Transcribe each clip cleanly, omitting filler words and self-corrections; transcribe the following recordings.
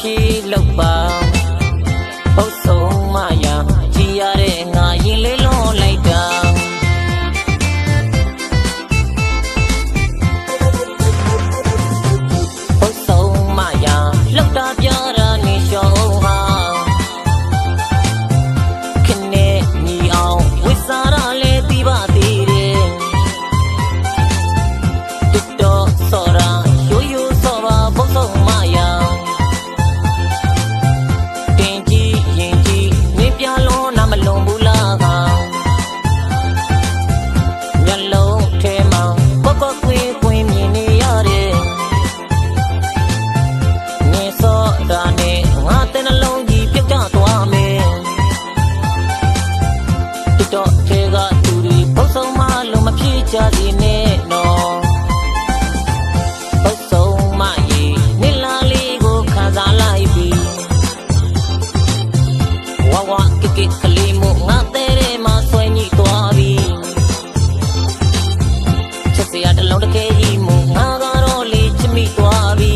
ဖြည်းလောက်ပါပုတ်ဆုံးမရကြည်ရတဲ့ငါရင်လေးလုံးလိုက်တာပုတ်ဆုံးမရလောက်တာပြတာနေရှောင်းဟာခနဲ့ညီအောင်ဝစ်စားရလဲတီးပါသေးတယ်တစ်တော့စော်ရာရိုးရိုးစော်ပါပုတ်ဆုံးမရတင်ကြည့်ရင်ကြည့်နေပြလုံးနာမလုံးဘူးလားကမျက်လုံးထဲမှာပေါက်ပေါက်ကွင်းကွင်းမြင်နေရတယ်နေစောတာနဲ့ငါတဲ့နှလုံးကြီးပြုတ်ကျသွားမယ်တစ်တော့ထဲကသူတွေပုတ်ဆုံးမလုံးမဖြစ်ကြသေးနဲ့နော်ပုတ်ဆုံးမရေနေလာလေးကိုခံစားလိုက်ပြီဝါဝါကိကိကလေးမို့ငါတဲ့မှာဆွဲညှိသွားပြီချက်စရာတစ်လုံးတစ်ခဲကြီးမို့ငါကတော့လေးချစ်မိသွားပြီ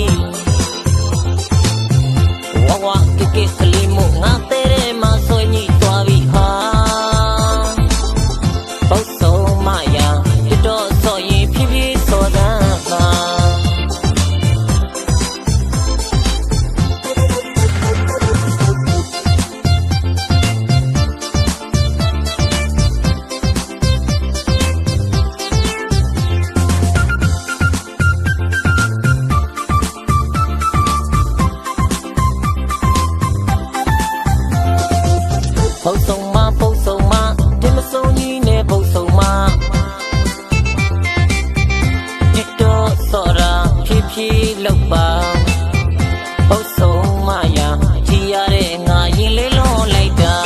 ဝါဝါကိကိကလေးမို့ငါတဲ့မှာဆွဲညှိသွားပြီဟာပုတ်ဆုံးမရပြတော့စော်ရင်ဖြည်းဖြည်းစော်တန်းမှာပုတ်ဆုံးမဒီမဆုံးကြီးနဲ့ပုတ်ဆုံးမဒီတော့စော်ရာဖြည်းဖြည်းလောက်ပါပုတ်ဆုံးမရကြည်ရတဲ့ငါရင်လေးလုံးလိုက်တာ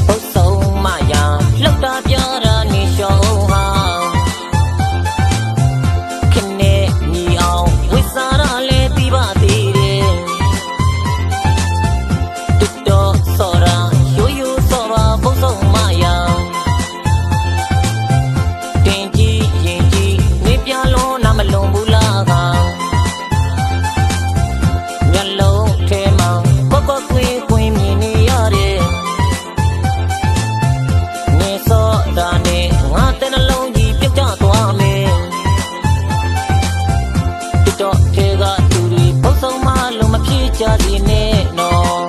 ပုတ်ဆုံးမရလောက်တာပြတာနေရှောင်းဟာခနဲ့ညီအောင်ဝစ်စားရလဲတီးပါသေးတယ်တစ်တော့စော်ရာရိုးရိုးစော်ပါပုတ်ဆုံးမရတင်ကြည့်ရင်ကြည့်နေပြလုံးနာမလုံးဘူးလားကမျက်လုံးထဲမှာပေါက်ပေါက်ကွင်းကွင်းမြင်နေရတယ်နေစောတာနဲ့ငါတဲ့နှလုံးကြီးပြုတ်ကျသွားမယ်တစ်တော့ထဲကသူတွေပုတ်ဆုံးမလုံးမဖြစ်ကြသေးနဲ့နော်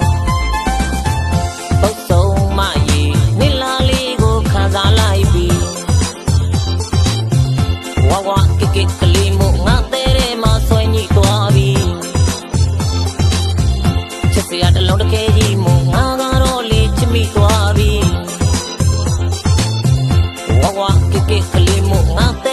ပုတ်ဆုံးမရေနေလာလေးကိုခံစားလိုက်ပြီဝါဝါကိကိကလေးမို့ငါတဲ့မှာဆွဲညှိသွားပြီချက်စရာတစ်လုံးတစ်ခဲကြီးမို့ငါကတော့လေးချစ်မိသွားပြီဝါဝါကိကိကလေးမို့ငါတဲ့